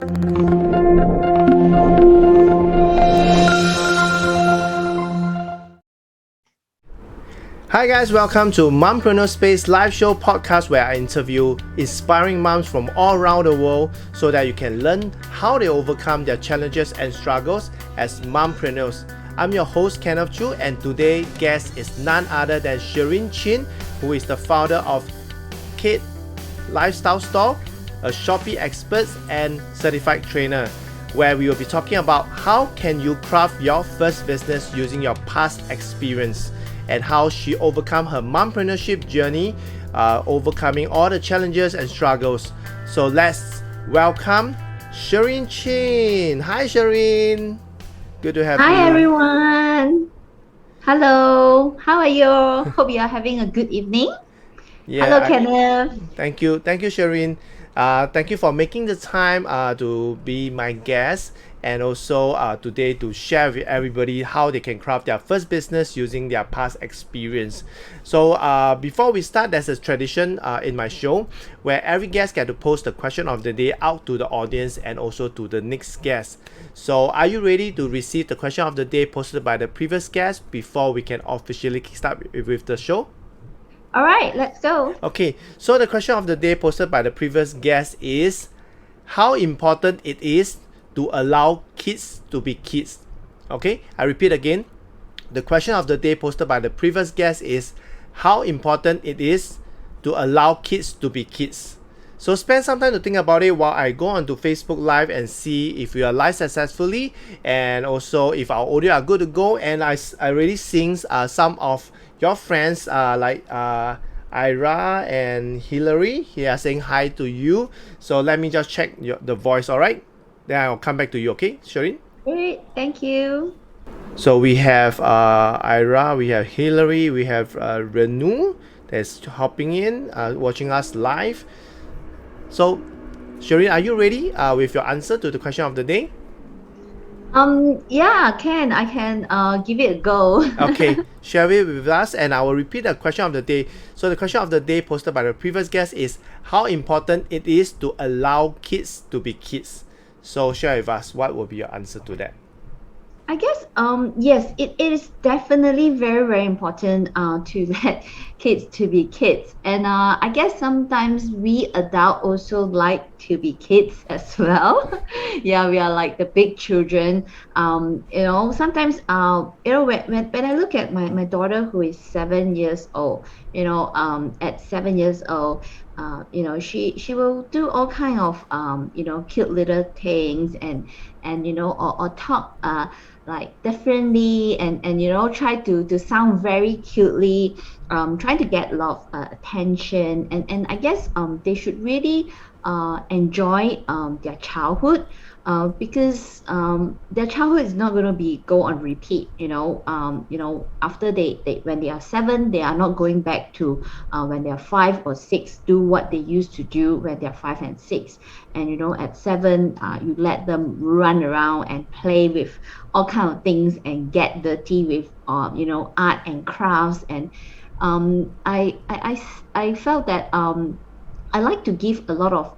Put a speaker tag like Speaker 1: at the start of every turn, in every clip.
Speaker 1: Hi guys, welcome to Mompreneur Space live show podcast where I interview inspiring moms from all around the world so that you can learn how they overcome their challenges and struggles as mompreneurs. I'm your host Kenneth Chu, and today's guest is none other than Sheryn Chin, who is the founder of Kait Lifestyle Store, a Shopee Xperts and Certified Trainer, where we will be talking about how can you craft your first business using your past experience, and how she overcome her mompreneurship journey, overcoming all the challenges and struggles. So let's welcome Sheryn Chin. Hi Sheryn. Good to have you.
Speaker 2: Hi everyone. Hello. How are you? Hope you are having a good evening. Hello, Kenneth.
Speaker 1: Thank you Sheryn. Thank you for making the time to be my guest, and also today to share with everybody how they can craft their first business using their past experience. So before we start, there's a tradition in my show where every guest get to post the question of the day out to the audience and also to the next guest. So are you ready to receive the question of the day posted by the previous guest before we can officially start with the show?
Speaker 2: All right, let's go.
Speaker 1: Okay, so the question of the day posted by the previous guest is how important it is to allow kids to be kids. Okay, I repeat again. The question of the day posted by the previous guest is how important it is to allow kids to be kids. So spend some time to think about it while I go onto Facebook Live and see if we are live successfully, and also if our audio are good to go. And I already seen some of your friends like Ira and Hillary here saying hi to you. So let me just check the voice, alright? Then I'll come back to you, okay, Sheryn?
Speaker 2: Great, thank you.
Speaker 1: So we have Ira, we have Hillary, we have Renu that's hopping in, watching us live. So, Sheryn, are you ready with your answer to the question of the day?
Speaker 2: Yeah, I can give it a go.
Speaker 1: Okay, share it with us, and I will repeat the question of the day. So the question of the day posted by the previous guest is how important it is to allow kids to be kids. So share with us what will be your answer to that.
Speaker 2: I guess yes, it is definitely very, very important to let kids to be kids. And I guess sometimes we adults also like to be kids as well. Yeah, we are like the big children. Sometimes when I look at my daughter who is 7 years old, at 7 years old, she will do all kind of cute little things, and or talk like differently, and try to sound very cutely, trying to get a lot of attention, and I guess they should really enjoy their childhood, because their childhood is not going to be go on repeat. After they when they are 7, they are not going back to when they are 5 or 6, do what they used to do when they are 5 and 6. And at 7, you let them run around and play with all kind of things and get dirty with art and crafts. And I felt that I like to give a lot of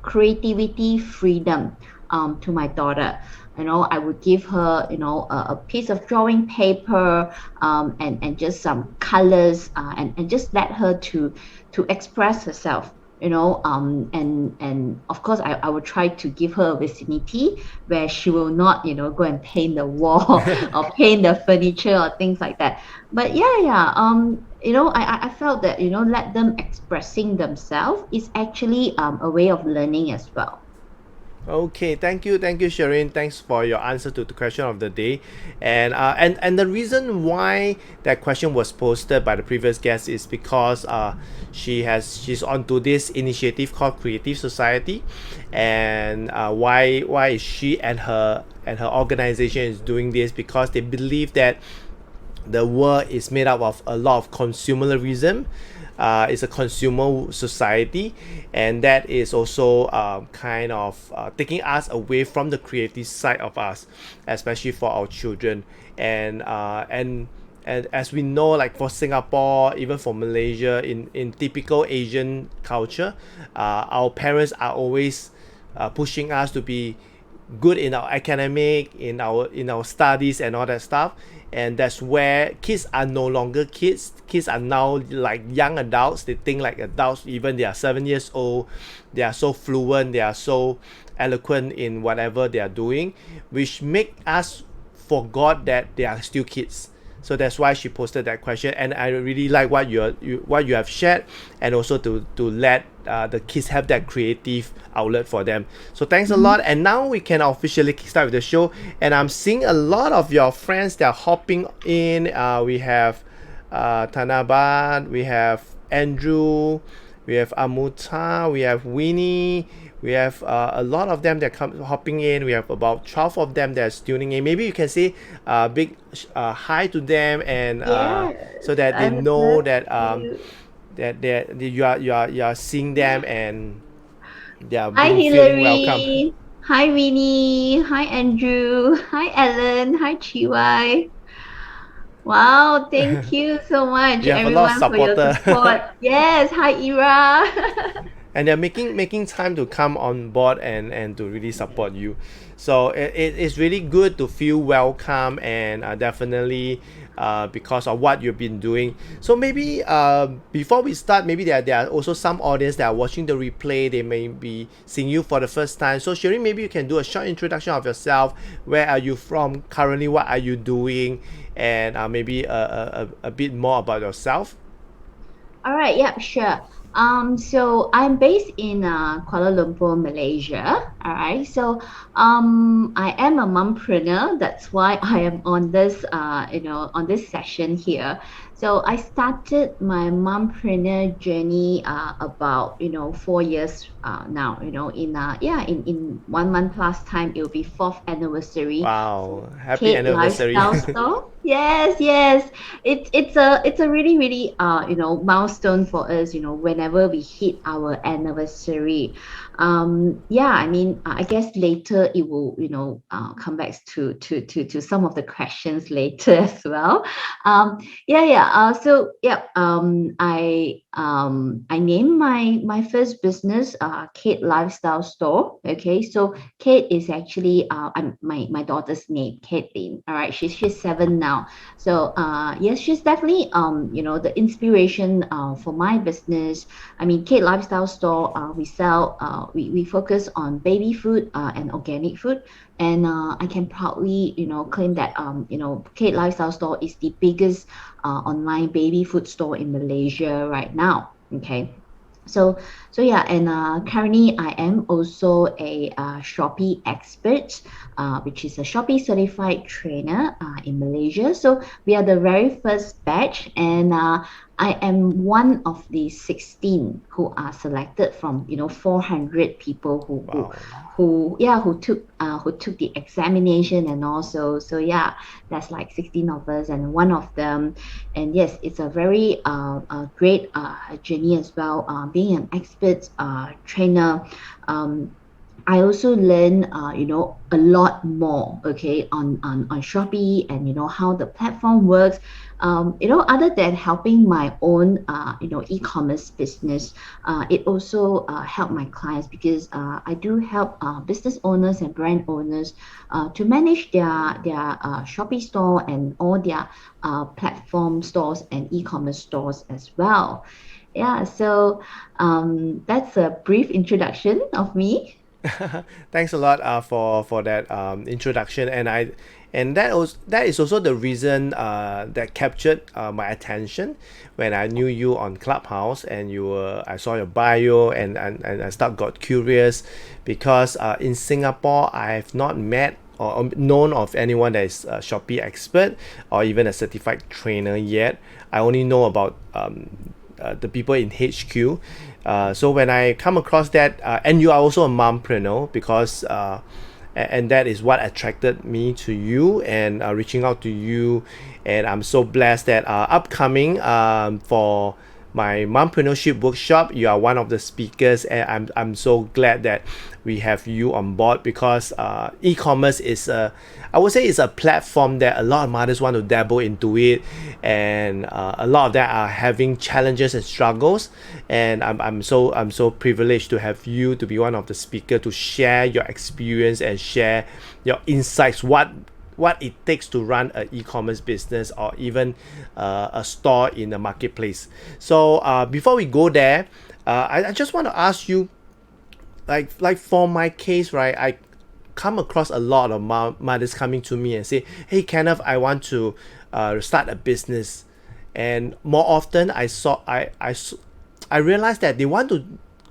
Speaker 2: creativity freedom to my daughter. I would give her a piece of drawing paper, and just some colors, and just let her to express herself. And of course I will try to give her a vicinity where she will not go and paint the wall or paint the furniture or things like that. But I felt that let them expressing themselves is actually a way of learning as well.
Speaker 1: Okay, thank you, Sheryn. Thanks for your answer to the question of the day, and the reason why that question was posted by the previous guest is because she's onto this initiative called Creative Society, and why is she and her organization is doing this, because they believe that the world is made up of a lot of consumerism. It's a consumer society, and that is also kind of taking us away from the creative side of us, especially for our children. And as we know, like for Singapore, even for Malaysia, in typical Asian culture, our parents are always pushing us to be good in our academic, in our studies and all that stuff. And that's where kids are no longer kids. Kids are now like young adults. They think like adults. Even they are 7 years old, they are so fluent, they are so eloquent in whatever they are doing, which make us forgot that they are still kids. So that's why she posted that question, and I really like what what you have shared, and also to let the kids have that creative outlet for them. So thanks a lot, and now we can officially start with the show. And I'm seeing a lot of your friends that are hopping in. We have Tanabat, we have Andrew, we have Amuta, we have Winnie. We have a lot of them that come hopping in. We have about 12 of them that's tuning in. Maybe you can say big hi to them, and
Speaker 2: Yes,
Speaker 1: so that they
Speaker 2: I would
Speaker 1: know
Speaker 2: love
Speaker 1: that
Speaker 2: to.
Speaker 1: you are seeing them, and they are
Speaker 2: Hi,
Speaker 1: being feeling welcome.
Speaker 2: Hillary. Hi, Winnie. Hi, Andrew. Hi, Ellen. Hi, Chiwai. Wow, thank you so much,
Speaker 1: You have a lot of
Speaker 2: everyone, for your
Speaker 1: supporter.
Speaker 2: support. Yes, hi, Ira.
Speaker 1: And they're making time to come on board and to really support you. So it's really good to feel welcome, and definitely because of what you've been doing. So maybe before we start, maybe there are also some audience that are watching the replay. They may be seeing you for the first time. So Sheryn, maybe you can do a short introduction of yourself. Where are you from currently? What are you doing? And maybe a bit more about yourself.
Speaker 2: All right, yeah, sure. So I'm based in Kuala Lumpur, Malaysia. All right. So I am a mompreneur. That's why I am on this on this session here. So I started my mompreneur journey about 4 years now. In 1 month plus time it will be fourth anniversary for
Speaker 1: Wow, happy
Speaker 2: Kait
Speaker 1: anniversary.
Speaker 2: Lifestyle Store. Yes, yes. It's a really really milestone for us. Whenever we hit our anniversary. Yeah, I mean, I guess later it will come back to some of the questions later as well. Yeah, yeah. So yeah. I named my first business Kait Lifestyle Store. Okay, so Kate is actually my daughter's name, Caitlin. All right, she's 7 now. So yes, she's definitely the inspiration for my business. I mean, Kait Lifestyle Store. We sell. We focus on baby food and organic food. And I can proudly, claim that, Kait Lifestyle Store is the biggest online baby food store in Malaysia right now. Okay. So, so yeah, and currently I am also a Shopee expert, which is a Shopee Certified Trainer in Malaysia. So we are the very first batch, and I am one of the 16 who are selected from 400 people
Speaker 1: Wow.
Speaker 2: who took the examination, and also so yeah, that's like 16 of us and one of them. And yes, it's a very great journey as well. Being an expert trainer, I also learn, a lot more, okay, on Shopee, and how the platform works. Other than helping my own, e-commerce business, it also help my clients, because I do help business owners and brand owners to manage their Shopee store and all their platform stores and e-commerce stores as well. Yeah, so that's a brief introduction of me.
Speaker 1: Thanks a lot for that introduction, and that is also the reason that captured my attention when I knew you on Clubhouse, and I saw your bio, and I got curious, because in Singapore I have not met or known of anyone that is a Shopee expert or even a certified trainer yet. I only know about the people in HQ. So when I come across that, and you are also a mompreneur, because and that is what attracted me to you, and reaching out to you. And I'm so blessed that upcoming for my Mompreneurship workshop. You are one of the speakers, and I'm so glad that we have you on board, because e-commerce is I would say it's a platform that a lot of mothers want to dabble into it, and a lot of them are having challenges and struggles, and I'm so privileged to have you to be one of the speaker to share your experience and share your insights, what it takes to run an e-commerce business, or even a store in the marketplace. So before we go there, I just want to ask you, like for my case, right? I come across a lot of mothers coming to me and say, "Hey, Kenneth, I want to start a business," and more often I realized that they want to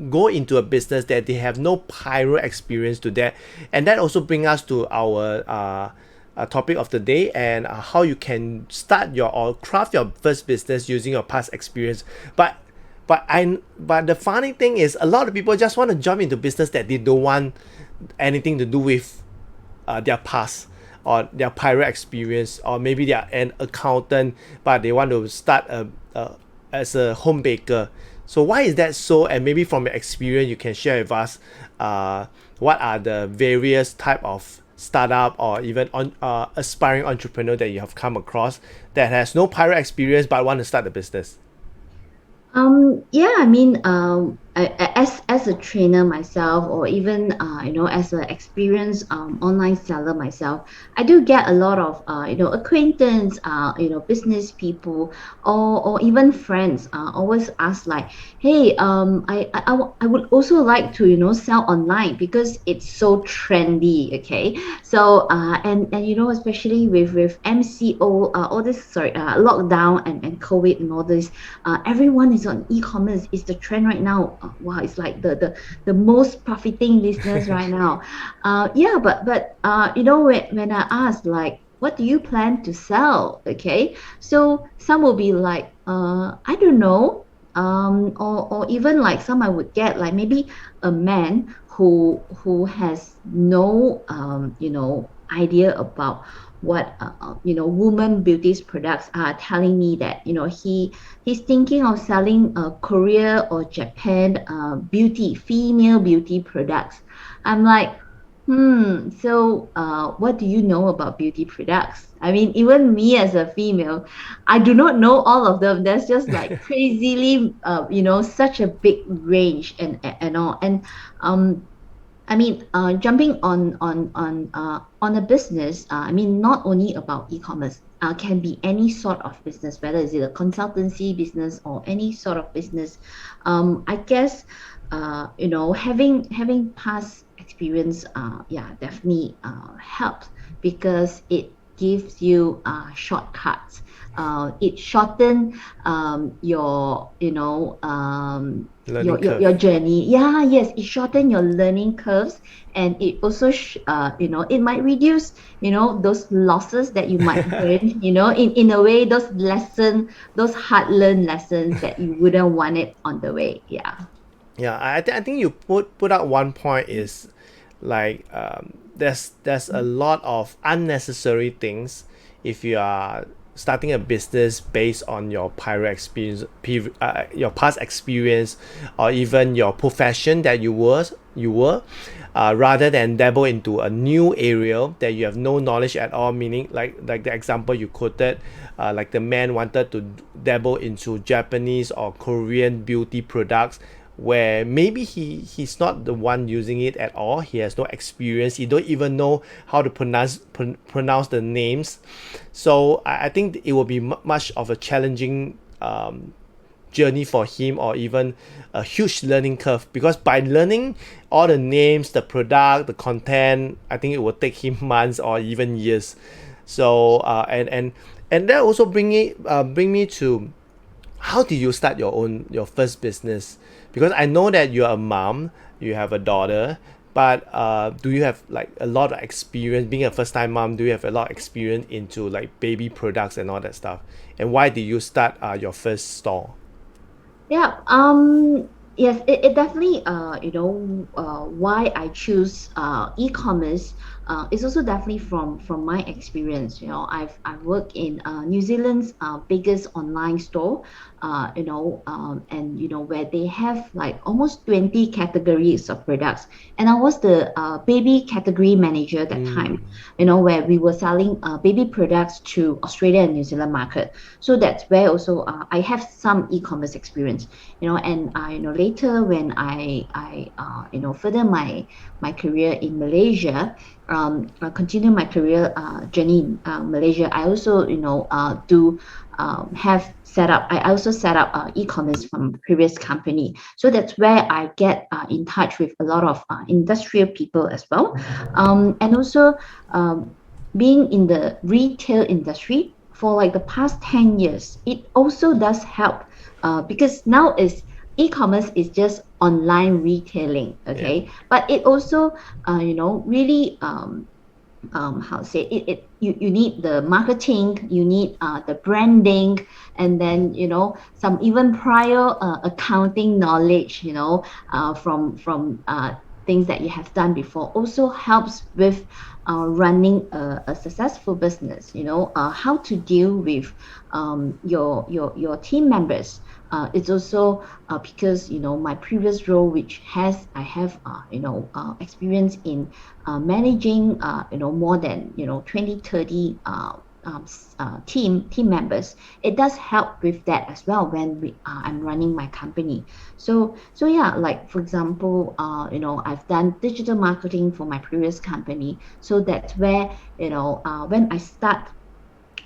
Speaker 1: go into a business that they have no prior experience to that, and that also brings us to our topic of the day, and how you can start your or craft your first business using your past experience. But the funny thing is, a lot of people just want to jump into business that they don't want anything to do with their past or their prior experience, or maybe they are an accountant but they want to start as a home baker. So why is that so? And maybe from your experience, you can share with us what are the various type of startup or even aspiring entrepreneur that you have come across that has no prior experience but want to start a business.
Speaker 2: Yeah, I mean, as a trainer myself, or even as an experienced online seller myself, I do get a lot of acquaintance, business people, or even friends always ask like, hey, I would also like to sell online because it's so trendy. Okay, so and especially with MCO, all this lockdown and COVID and all this, everyone is on e-commerce. It's the trend right now. Wow, it's like the most profiting business right now. Yeah, but when I ask like, what do you plan to sell? Okay, so some will be like, I don't know. Or even like some I would get like maybe a man who has no idea about what woman beauty products are, telling me that he's thinking of selling Korea or Japan female beauty products. I'm like, so what do you know about beauty products? I mean, even me as a female, I do not know all of them. There's just like crazily such a big range and all. And I mean, jumping on a business. I mean, not only about e-commerce. Can be any sort of business, whether is it a consultancy business or any sort of business. I guess, having past experience, yeah, definitely helps, because it gives you shortcuts. It shorten your
Speaker 1: Learning curve.
Speaker 2: your journey. Yeah, yes, it shorten your learning curves, and it also it might reduce those losses that you might learn, in a way, those hard learned lessons that you wouldn't want it on the way. Yeah.
Speaker 1: Yeah, I think you put out one point is like, there's a lot of unnecessary things if you are starting a business based on your prior experience, your past experience, or even your profession that you were, rather than dabble into a new area that you have no knowledge at all. Meaning, like the example you quoted, like the man wanted to dabble into Japanese or Korean beauty products, where maybe he's not the one using it at all. He has no experience. He don't even know how to pronounce the names. So I think it will be much of a challenging journey for him, or even a huge learning curve, because by learning all the names, the product, the content, I think it will take him months or even years. So and that also bring me to, how did you start your first business? Because I know that you're a mom, you have a daughter, but do you have like a lot of experience being a first time mom? Do you have a lot of experience into like baby products and all that stuff? And why did you start your first store?
Speaker 2: Yeah. Yes, it definitely why I choose e-commerce it's also definitely from my experience. I've worked in New Zealand's biggest online store, and where they have like almost 20 categories of products, and I was the baby category manager at that time.
Speaker 1: Mm.
Speaker 2: Where we were selling baby products to Australia and New Zealand market. So that's where also I have some e-commerce experience. And later when I further my career in Malaysia, continue my career journey in Malaysia. I also do have set up. I also set up e-commerce from previous company. So that's where I get in touch with a lot of industrial people as well, and also being in the retail industry for like the past 10 years. It also does help because now is e-commerce is just online retailing,
Speaker 1: Yeah.
Speaker 2: okay, but it also really how to say you need the marketing, you need the branding, and then some even prior accounting knowledge, from things that you have done before, also helps with running a successful business. How to deal with your team members. It's also because my previous role, which has I have experience in managing more than 20 30 team members. It does help with that as well when I'm running my company. So yeah, like for example, I've done digital marketing for my previous company. So that's where when I start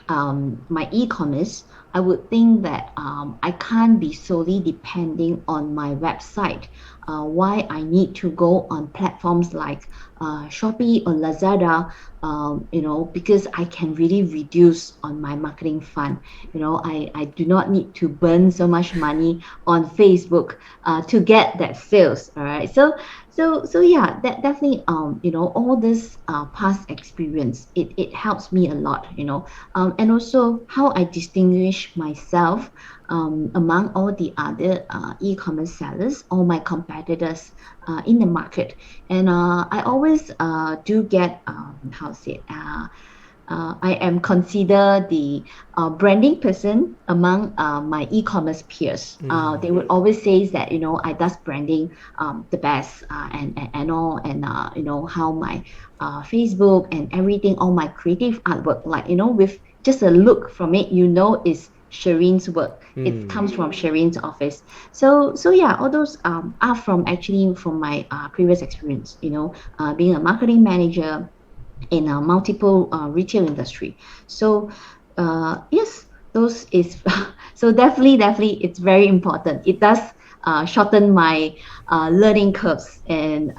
Speaker 2: my e-commerce, I would think that I can't be solely depending on my website. Why I need to go on platforms like Shopee or Lazada, because I can really reduce on my marketing fund. I do not need to burn so much money on Facebook to get that sales. All right. So yeah, that definitely all this past experience, it helps me a lot. And also how I distinguish myself among all the other e-commerce sellers or my competitors in the market. And I always do get how to say I am considered the branding person among my e-commerce peers. They would always say that I does branding the best, and all, and how my Facebook and everything, all my creative artwork, like with just a look from it, is Sheryn's work. It comes from Sheryn's office. So yeah, all those are from my previous experience. Being a marketing manager in a multiple retail industry. So yes, those is so definitely it's very important. It does shorten my learning curves, and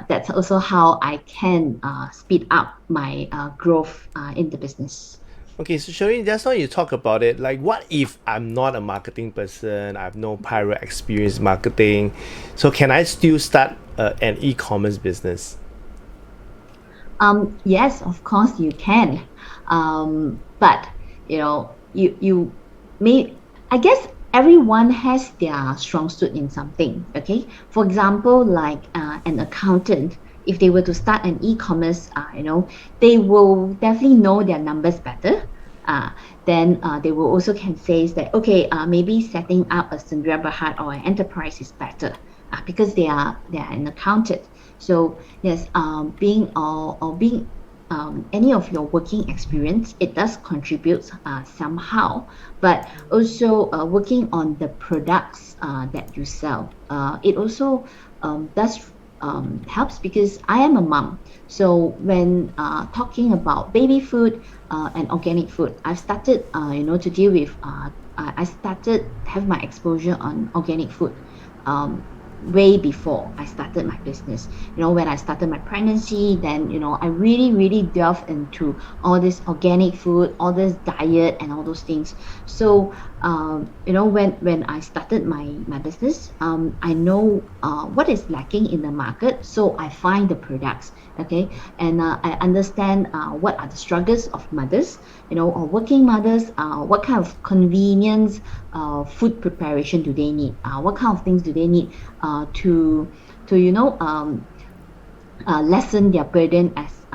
Speaker 2: that's also how I can speed up my growth in the business.
Speaker 1: Okay, so Shereen, just now you talk about it. Like, what if I'm not a marketing person? I have no prior experience marketing. So can I still start an e-commerce business?
Speaker 2: Yes, of course you can. But you may, I guess everyone has their strong suit in something. Okay, for example, like an accountant, if they were to start an e-commerce, they will definitely know their numbers better. Uh, then they will also can say that okay, maybe setting up a Sandra Bahad or an enterprise is better because they are an accountant. So yes, being or being any of your working experience, it does contribute somehow, but also working on the products that you sell. It also does helps because I am a mom. So when talking about baby food and organic food, I've started, to deal with. I started have my exposure on organic food. Um, Way before I started my business. When I started my pregnancy, then I really delved into all this organic food, all this diet, and all those things. So when I started my business, I know what is lacking in the market, so I find the products. Okay, and I understand what are the struggles of mothers, or working mothers. What kind of convenience food preparation do they need? What kind of things do they need to lessen their burden as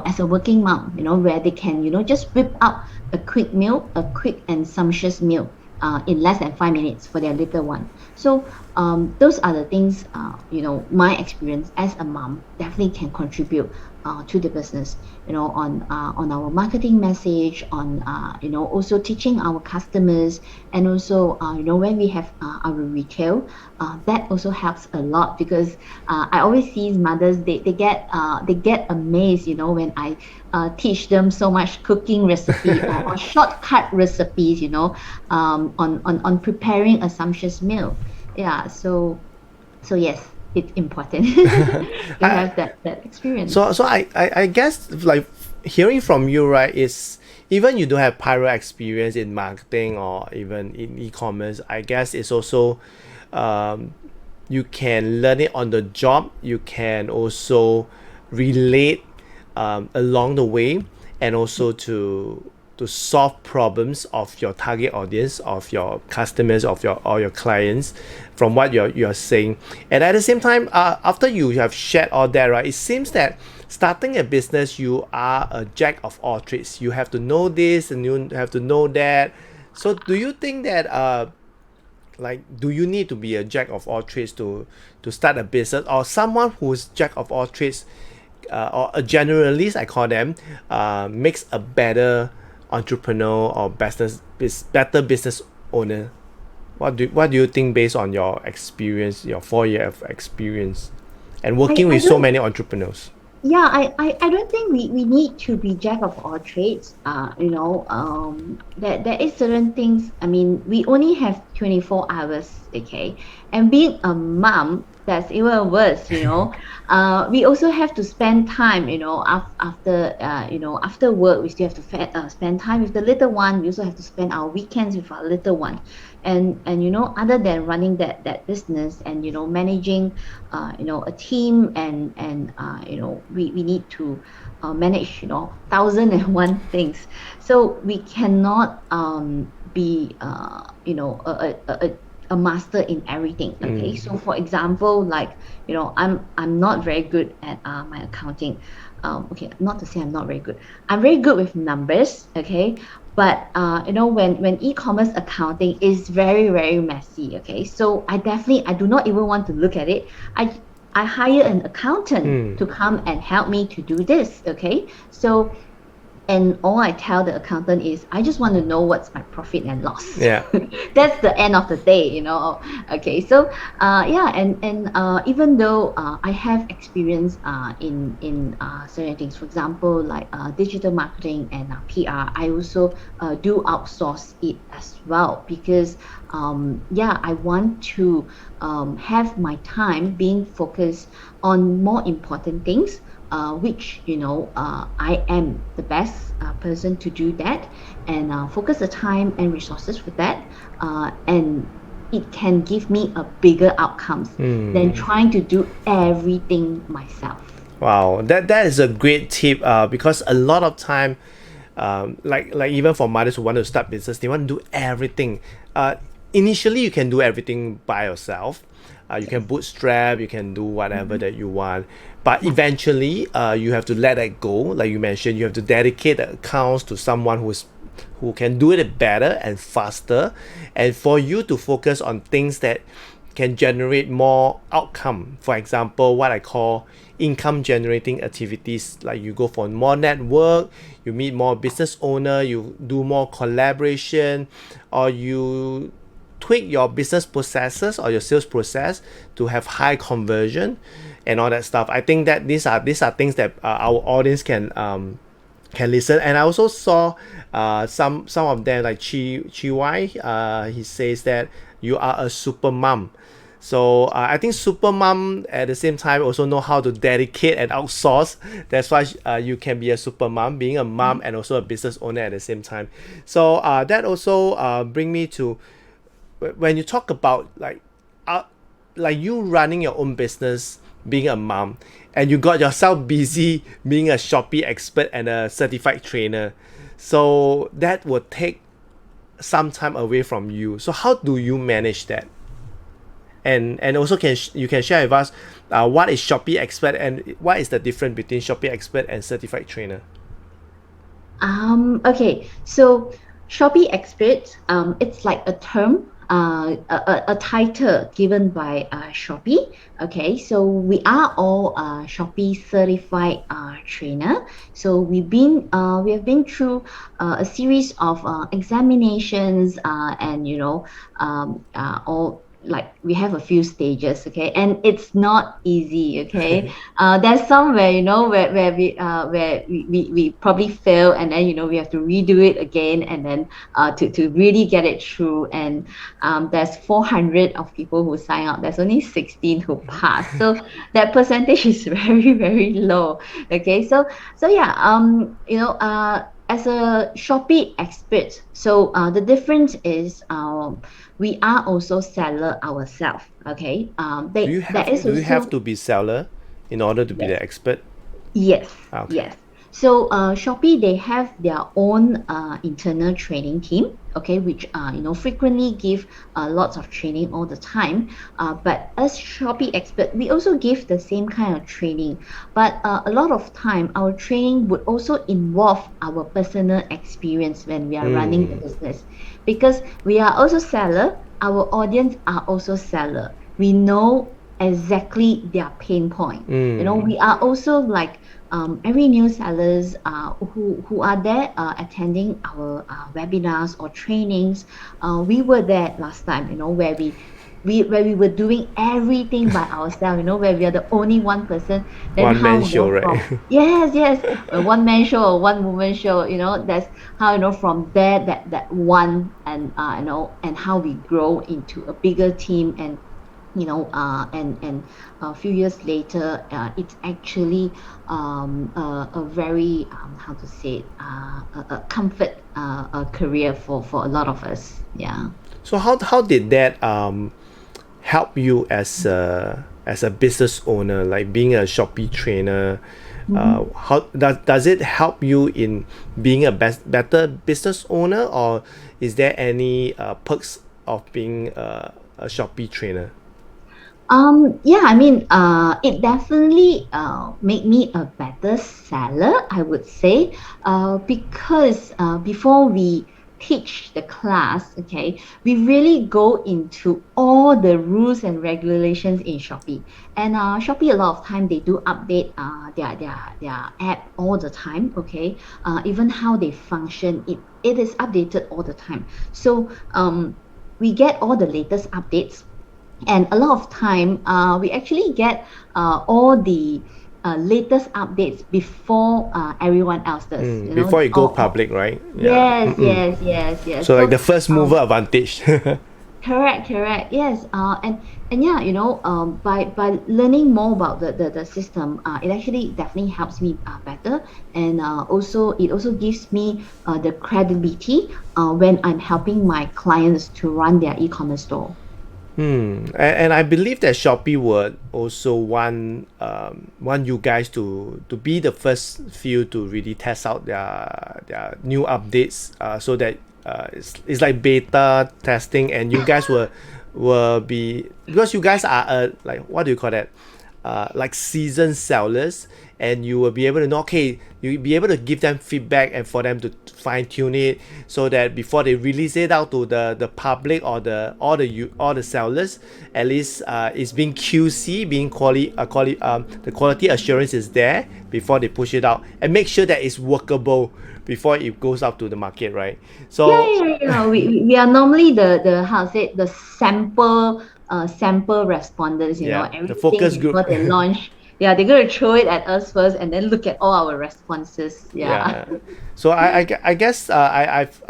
Speaker 2: as a working mom, where they can, just whip up a quick meal, a quick and sumptuous meal in less than 5 minutes for their little one. So those are the things, my experience as a mom definitely can contribute to the business, on our marketing message, on, also teaching our customers, and also, when we have our retail, that also helps a lot because I always see mothers, they get amazed, when I teach them so much cooking recipe or shortcut recipes, on preparing a sumptuous meal. Yeah, so yes, it's important to
Speaker 1: I,
Speaker 2: have that experience.
Speaker 1: so I guess like hearing from you, right, is even you don't have prior experience in marketing or even in e-commerce, I guess it's also um, you can learn it on the job. You can also relate along the way, and also to solve problems of your target audience, of your customers, of your clients, from what you're saying. And at the same time, after you have shared all that, right, it seems that starting a business, you are a jack of all trades. You have to know this and you have to know that. So do you think that like, do you need to be a jack of all trades to start a business, or someone who's jack of all trades, or a generalist, I call them, makes a better entrepreneur or better business owner? What do you think based on your experience, your 4 year of experience, and
Speaker 2: I,
Speaker 1: working
Speaker 2: I
Speaker 1: with so
Speaker 2: don't
Speaker 1: many entrepreneurs?
Speaker 2: Yeah, I don't think we need to be jack of all trades. There is certain things. I mean, we only have 24 hours, okay? And being a mom, that's even worse, We also have to spend time, after work, we still have to spend time with the little one. We also have to spend our weekends with our little one. And other than running that business and, managing a team, and we need to manage, 1,001 things. So we cannot be a master in everything. Okay,
Speaker 1: Mm.
Speaker 2: so for example, like, I'm not very good at my accounting. Okay, not to say I'm not very good. I'm very good with numbers. Okay, but when e-commerce accounting is very, very messy. Okay, so I do not even want to look at it. I hire an accountant
Speaker 1: Mm.
Speaker 2: to come and help me to do this. Okay, so, and all I tell the accountant is, I just want to know what's my profit and loss.
Speaker 1: Yeah.
Speaker 2: That's the end of the day, Okay, so yeah, and even though I have experience in certain things, for example, like digital marketing and PR, I also do outsource it as well because yeah, I want to have my time being focused on more important things, which I am the best person to do that, and focus the time and resources with that, and it can give me a bigger outcomes than
Speaker 1: Mm.
Speaker 2: trying to do everything myself.
Speaker 1: Wow, that is a great tip. Because a lot of time, like even for mothers who want to start business, they want to do everything. Initially, you can do everything by yourself. You can
Speaker 2: Yes.
Speaker 1: bootstrap, you can do whatever
Speaker 2: Hmm.
Speaker 1: that you want. But
Speaker 2: Yeah.
Speaker 1: eventually, you have to let that go. Like you mentioned, you have to dedicate the accounts to someone who can do it better and faster, and for you to focus on things that can generate more outcome. For example, what I call income generating activities, like you go for more network, you meet more business owner, you do more collaboration, or you tweak your business processes or your sales process to have high conversion and all that stuff. I think that these are things that our audience can listen. And I also saw some of them, like Chi Y. He says that you are a super mom. So I think super mom at the same time also know how to dedicate and outsource. That's why you can be a super mom, being a mom and also a business owner at the same time. So that also bring me to when you talk about uh, like you running your own business, being a mom, and you got yourself busy being a Shopee expert and a certified trainer. So that would take some time away from you. So how do you manage that? And also you can share with us what is Shopee Expert and what is the difference between Shopee Expert and Certified Trainer?
Speaker 2: Okay, so Shopee Xperts, it's like a term, a title given by Shopee. Okay, so we are all Shopee Certified Trainer. So we have been through a series of examinations, and all, like, we have a few stages, okay, and it's not easy, okay. There's some where we probably fail, and then we have to redo it again, and then to really get it through. And there's 400 of people who sign up, there's only 16 who pass, so that percentage is very, very low. Okay, so yeah, as a Shopee expert, so the difference is we are also seller ourselves. Okay,
Speaker 1: Do you have to be seller in order to be
Speaker 2: yes,
Speaker 1: the expert?
Speaker 2: yes,
Speaker 1: Okay.
Speaker 2: yes. So Shopee, they have their own internal training team, okay, which frequently give lots of training all the time. But as Shopee expert, we also give the same kind of training. But a lot of time, our training would also involve our personal experience when we are running the
Speaker 1: Mm.
Speaker 2: business, because we are also seller. Our audience are also seller. We know exactly their pain point.
Speaker 1: Mm.
Speaker 2: We are also like every new sellers who are there attending our webinars or trainings. We were there last time, where we were doing everything by ourselves, where we are the only one person. Then
Speaker 1: One man
Speaker 2: how,
Speaker 1: show, right?
Speaker 2: from, yes, yes, a one man show or one woman show, that's how, from there, that one, and and how we grow into a bigger team. And and a few years later, it's actually a very, how to say it, a comfort career for a lot of us. Yeah.
Speaker 1: So how did that help you as a business owner, like being a Shopee trainer?
Speaker 2: Mhm.
Speaker 1: How does it help you in being a better business owner, or is there any perks of being a Shopee trainer?
Speaker 2: Yeah, I mean, it definitely made me a better seller, I would say, because before we teach the class, okay, we really go into all the rules and regulations in Shopee. And Shopee, a lot of time they do update their app all the time, okay. Even how they function, it is updated all the time. So we get all the latest updates, and a lot of time we actually get all the latest updates before everyone else does,
Speaker 1: Before you go
Speaker 2: or
Speaker 1: public, right? Yeah.
Speaker 2: yes, yes, yes, yes.
Speaker 1: So like
Speaker 2: So
Speaker 1: the first mover advantage.
Speaker 2: correct, correct, yes. And yeah, by learning more about the system, it actually definitely helps me better. And also it also gives me the credibility when I'm helping my clients to run their e-commerce store.
Speaker 1: And I believe that Shopee would also want you guys to be the first few to really test out their new updates, so that it's like beta testing, and you guys will be, because you guys are like, what do you call that, like seasoned sellers, and you will be able to know, okay, you'll be able to give them feedback and for them to fine tune it, so that before they release it out to the public or all the sellers, at least it's being QC, being the quality assurance is there before they push it out, and make sure that it's workable before it goes out to the market, right?
Speaker 2: Yeah,
Speaker 1: So
Speaker 2: yeah, yeah. We are normally the how to say, the sample respondents,
Speaker 1: yeah, the
Speaker 2: everything
Speaker 1: focus group.
Speaker 2: before they launch. Yeah, they're gonna throw it at us first and then look at all our responses. Yeah.
Speaker 1: Yeah. So I guess I've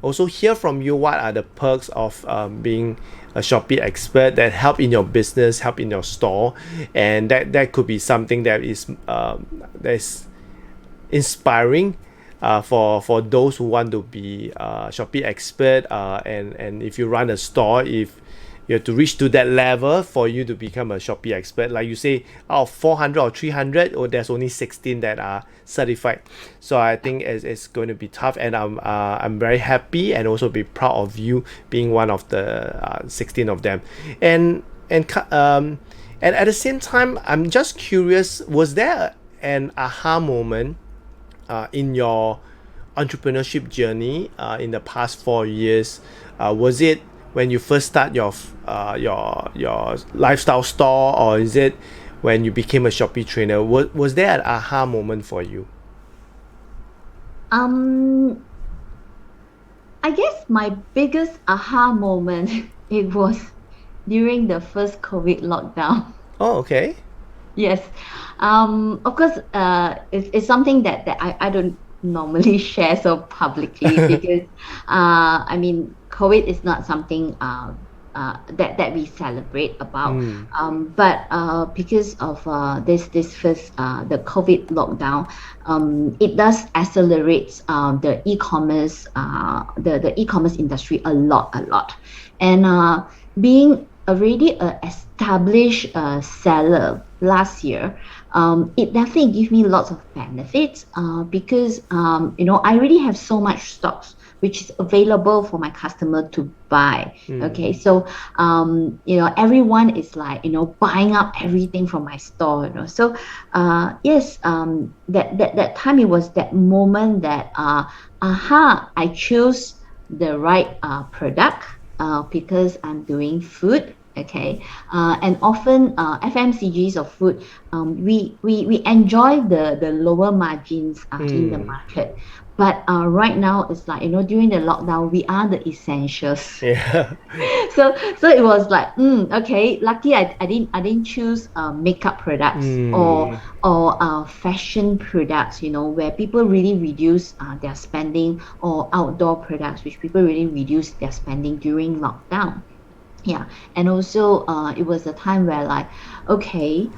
Speaker 1: also hear from you what are the perks of being a Shopee expert that help in your business, help in your store, and that could be something that's inspiring for those who want to be Shopee expert, and if you run a store, if you have to reach to that level for you to become a Shopee expert. Like you say, out of 400 or 300, or there's only 16 that are certified. So I think it's going to be tough, and I'm very happy and also be proud of you being one of the 16 of them. And and and at the same time, I'm just curious, was there an aha moment in your entrepreneurship journey in the past 4 years? Was it when you first start your lifestyle store, or is it when you became a Shopee trainer? Was there an aha moment for you?
Speaker 2: Um, I guess my biggest aha moment it was during the first COVID lockdown.
Speaker 1: Oh, okay.
Speaker 2: Yes. Of course, it's something that I don't normally share so publicly because, I mean, COVID is not something that we celebrate about.
Speaker 1: Mm.
Speaker 2: But because of this first the COVID lockdown, it does accelerate the e-commerce the e-commerce industry a lot, and being already a established seller last year, it definitely gave me lots of benefits because I already have so much stocks which is available for my customer to buy. Okay, so everyone is like buying up everything from my store. So yes, that time it was that moment that I chose the right product because I'm doing food. Okay, and often FMCGs of food, we enjoy the lower margins in the market. But right now, it's like during the lockdown, we are the essentials.
Speaker 1: Yeah.
Speaker 2: So it was like, okay, lucky I didn't choose makeup products
Speaker 1: Mm.
Speaker 2: or fashion products, where people really reduce their spending, or outdoor products which people really reduce their spending during lockdown. Yeah, and also it was a time where like, okay,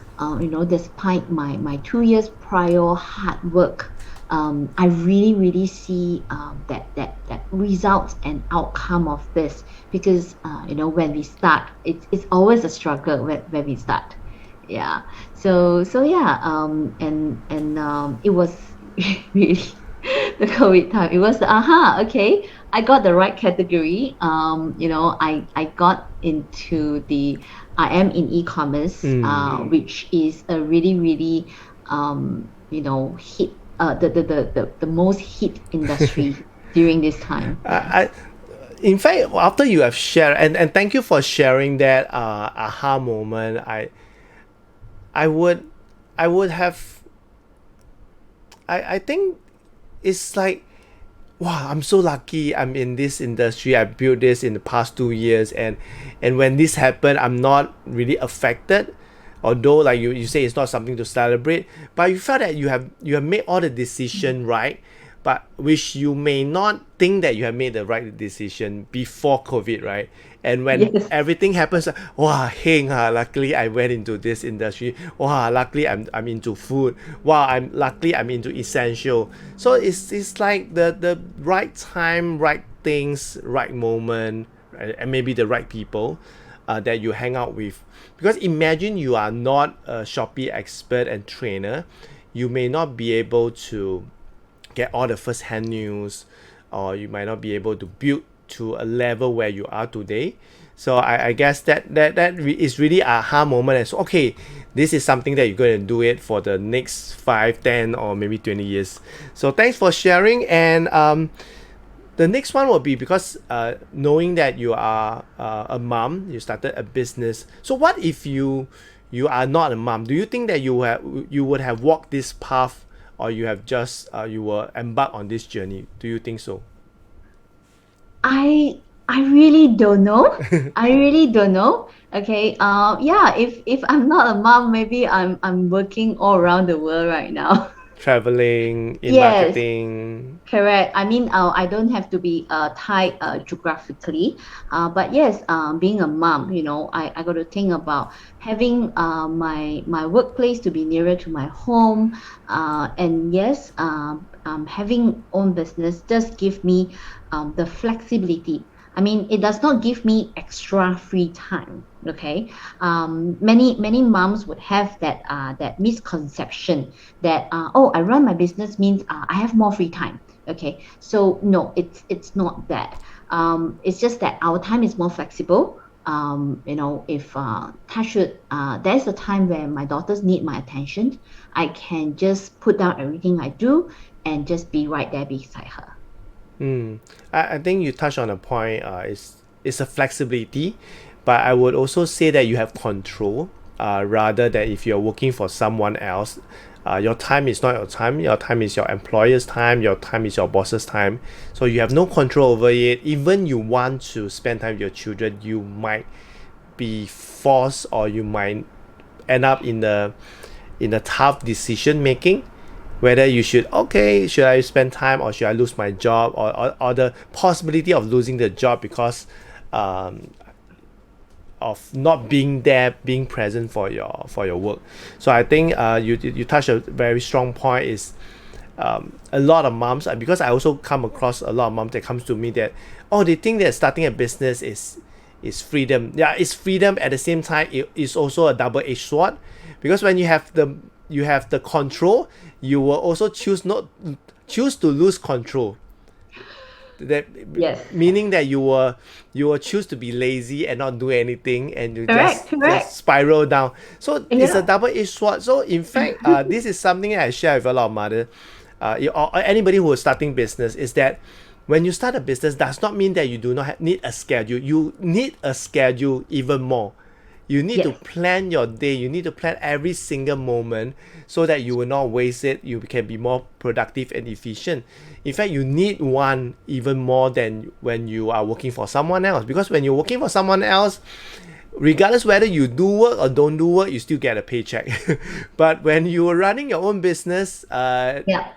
Speaker 2: despite my 2 years prior hard work, I really see that results and outcome of this, because when we start, it's always a struggle when we start. Yeah, so yeah, and it was really the COVID time. It was okay. I got the right category. I got into I am in e-commerce, which is a really hit the most hit industry during this time. Yeah.
Speaker 1: In fact, after you have shared, and thank you for sharing that aha moment, I would I would have I think it's like, wow, I'm so lucky I'm in this industry. I built this in the past 2 years, and when this happened, I'm not really affected. Although like you say it's not something to celebrate, but you felt that you have made all the decision right, but which you may not think that you have made the right decision before COVID, right? And when
Speaker 2: Yes.
Speaker 1: everything happens, wow, heng ha, luckily I went into this industry. Wow, luckily I'm into food. Wow, I'm into essential. So it's like the right time, right things, right moment, right, and maybe the right people that you hang out with. Because imagine you are not a Shopee expert and trainer, you may not be able to get all the first hand news, or you might not be able to build to a level where you are today. So I guess is really a aha moment. And so, okay, this is something that you're going to do it for the next 5, 10, or maybe 20 years. So thanks for sharing. And the next one will be, because knowing that you are a mom, you started a business. So what if you are not a mom? Do you think that you would have walked this path, or you have just you were embarked on this journey? Do you think so?
Speaker 2: I really don't know. I really don't know. Okay. Yeah. If I'm not a mom, maybe I'm working all around the world right now.
Speaker 1: Traveling in
Speaker 2: Yes.
Speaker 1: marketing.
Speaker 2: Correct. I mean, I don't have to be tied geographically, but yes, being a mom, I got to think about having my workplace to be nearer to my home, and yes, having own business does give me the flexibility. I mean, it does not give me extra free time. Okay, many moms would have that misconception that oh, I run my business means I have more free time. Okay, so no, it's not that. It's just that our time is more flexible. if touch wood, there's a time where my daughters need my attention, I can just put down everything I do and just be right there beside her.
Speaker 1: I think you touched on a point. It's a flexibility, but I would also say that you have control. Rather than if you're working for someone else, your time is not your time. Your time is your employer's time. Your time is your boss's time. So you have no control over it. Even you want to spend time with your children, you might be forced, or you might end up in the tough decision making, whether you should I spend time, or should I lose my job, or the possibility of losing the job because of not being there, being present for your work. So I think you touched a very strong point. Is a lot of moms, because I also come across a lot of moms that comes to me that they think that starting a business is freedom. Yeah, it's freedom. At the same time, it is also a double-edged sword, because when you have the control, you will also choose to lose control. That
Speaker 2: Yes.
Speaker 1: meaning that you will choose to be lazy and not do anything, and you
Speaker 2: Correct,
Speaker 1: just
Speaker 2: correct.
Speaker 1: spiral down. So it's a
Speaker 2: Yeah.
Speaker 1: double-edged sword. So in fact, this is something I share with a lot of mother, or anybody who is starting business, is that when you start a business, does not mean that you do not need a schedule. You need a schedule even more. You need to
Speaker 2: Yes.
Speaker 1: plan your day. You need to plan every single moment so that you will not waste it. You can be more productive and efficient. In fact, you need one even more than when you are working for someone else. Because when you're working for someone else, regardless whether you do work or don't do work, you still get a paycheck. But when you are running your own business,
Speaker 2: Yeah.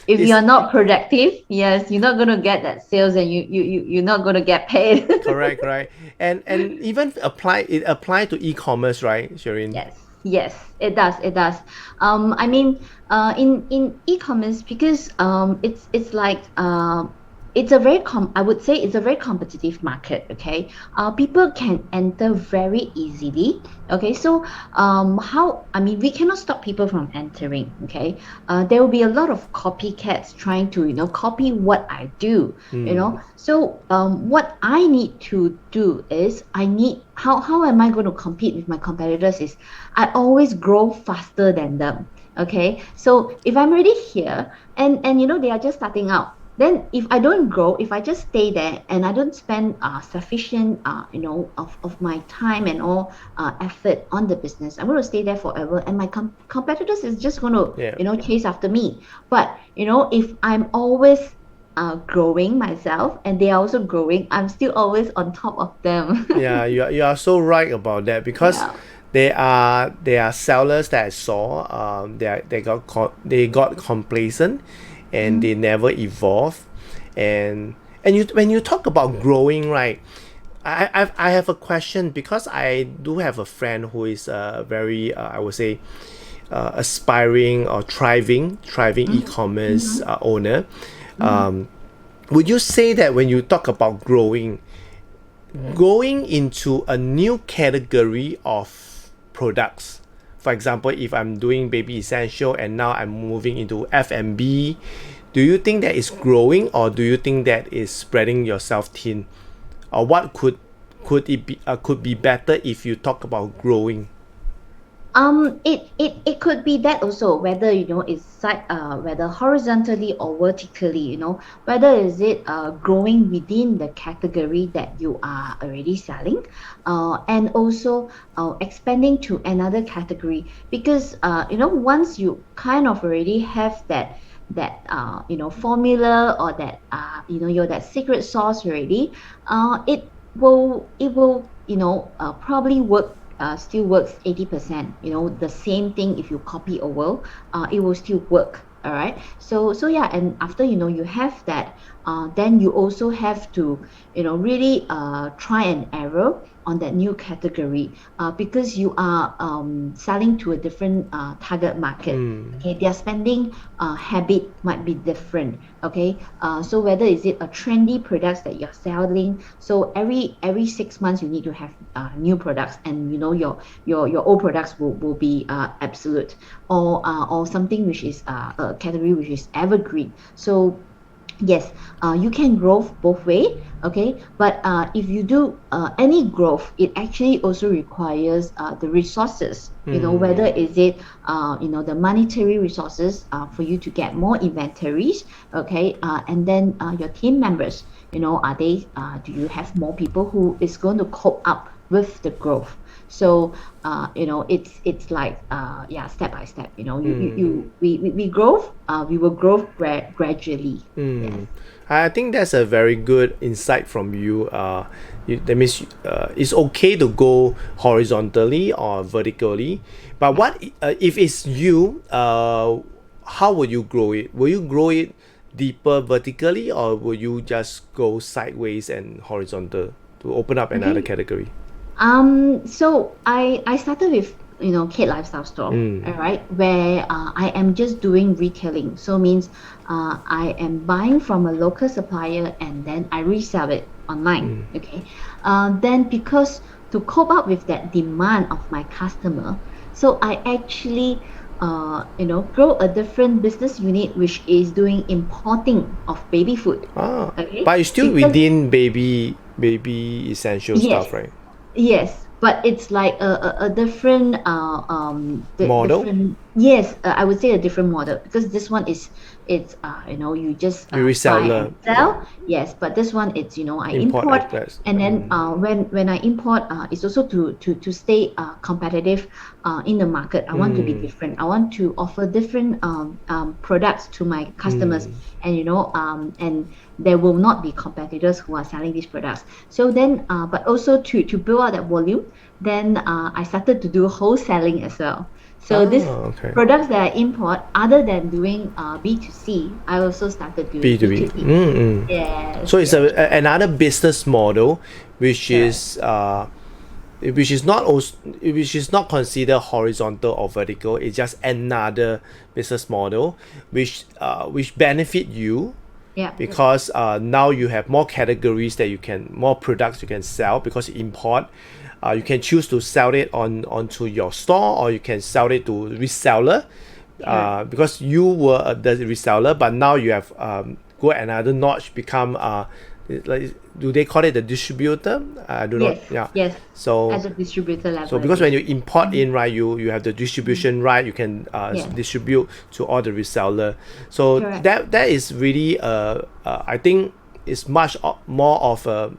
Speaker 2: If
Speaker 1: it's
Speaker 2: you're not productive, yes, you're not gonna get that sales, and you're not gonna get paid.
Speaker 1: correct. And even apply to e-commerce, right, Sheryn?
Speaker 2: Yes, yes, it does. It does. I mean, in e-commerce, because it's like it's a I would say it's a very competitive market. Okay, people can enter very easily. Okay, so how? I mean, we cannot stop people from entering. Okay, there will be a lot of copycats trying to copy what I do. So what I need to do is how am I going to compete with my competitors is I always grow faster than them. Okay, so if I'm already here, and they are just starting out, then if I don't grow, if I just stay there and I don't spend sufficient of my time and all effort on the business, I'm going to stay there forever, and my competitors is just going to
Speaker 1: Yeah.
Speaker 2: chase after me. But if I'm always growing myself and they are also growing, I'm still always on top of them.
Speaker 1: Yeah, you are so right about that, because
Speaker 2: Yeah.
Speaker 1: there are sellers that I saw, they got complacent, and
Speaker 2: Mhm.
Speaker 1: they never evolve. And when you talk about growing, right, I have a question, because I do have a friend who is a very I would say aspiring or thriving
Speaker 2: Mhm.
Speaker 1: e-commerce
Speaker 2: Mhm.
Speaker 1: owner.
Speaker 2: Mhm.
Speaker 1: Would you say that when you talk about growing, going into a new category of products, for example, if I'm doing baby essential and now I'm moving into F&B, do you think that is growing, or do you think that is spreading yourself thin, or what could be better if you talk about growing?
Speaker 2: It could be that also, whether it's whether horizontally or vertically, whether is it growing within the category that you are already selling, and also expanding to another category, because once you kind of already have that formula, or that you're that secret sauce already, it will probably still works 80%. The same thing, if you copy over, it will still work. All right. So yeah, and after you have that, then you also have to really try and error on that new category, because you are selling to a different target market.
Speaker 1: Mm.
Speaker 2: Okay, their spending habit might be different. Okay, so whether is it a trendy products that you're selling, so every 6 months you need to have new products, and your old products will be absolute, or something which is a category which is evergreen. So yes, you can grow both way, okay, but if you do any growth, it actually also requires the resources, whether is it the monetary resources for you to get more inventories, okay, and then your team members, are they do you have more people who is going to cope up with the growth? So it's like yeah, step by step, we grow, we will grow gradually. Yes.
Speaker 1: I think that's a very good insight from you. That means it's okay to go horizontally or vertically, but what if it's you? How would you grow it? Will you grow it deeper vertically, or will you just go sideways and horizontal to open up another
Speaker 2: Okay.
Speaker 1: category?
Speaker 2: So I started with Kait Lifestyle Store, all
Speaker 1: Mm.
Speaker 2: right, where I am just doing retailing. So means I am buying from a local supplier and then I resell it online. Okay. Then because to cope up with that demand of my customer, so I actually grow a different business unit which is doing importing of baby food.
Speaker 1: Ah,
Speaker 2: Okay,
Speaker 1: but it's still
Speaker 2: because
Speaker 1: within baby essential
Speaker 2: yes,
Speaker 1: stuff, right?
Speaker 2: yes, but it's like a different
Speaker 1: Model.
Speaker 2: different, yes, I would say a different model, because this one is it's you just
Speaker 1: You
Speaker 2: buy and
Speaker 1: reseller.
Speaker 2: sell. Yes, but this one it's I
Speaker 1: Import
Speaker 2: import,
Speaker 1: express.
Speaker 2: and then when I import, it's also to stay competitive in the market. I want to be different. I want to offer different products to my customers, and and there will not be competitors who are selling these products. So then, but also to build out that volume, then I started to do wholesaling as well. So this
Speaker 1: Ah, okay.
Speaker 2: products that I import, other than doing B2C, I also started doing
Speaker 1: B2B.
Speaker 2: B2B. Yes,
Speaker 1: So it's
Speaker 2: yes,
Speaker 1: another business model, which
Speaker 2: correct.
Speaker 1: is which is not also, which is not considered horizontal or vertical. It's just another business model, which benefit you
Speaker 2: Yeah,
Speaker 1: because now you have more categories that you can, more products you can sell because you import. You can choose to sell it onto your store, or you can sell it to reseller.
Speaker 2: correct.
Speaker 1: Because you were the reseller, but now you have go another notch, become like, do they call it the distributor? I do not.
Speaker 2: Yes,
Speaker 1: Yeah.
Speaker 2: yes. At
Speaker 1: So
Speaker 2: the distributor
Speaker 1: so
Speaker 2: level,
Speaker 1: because
Speaker 2: yes.
Speaker 1: when you import
Speaker 2: Mhm.
Speaker 1: in, right, you have the
Speaker 2: Mhm.
Speaker 1: distribution right, you can
Speaker 2: Yes,
Speaker 1: distribute to all the reseller. So
Speaker 2: correct.
Speaker 1: that is really I think it's much more of a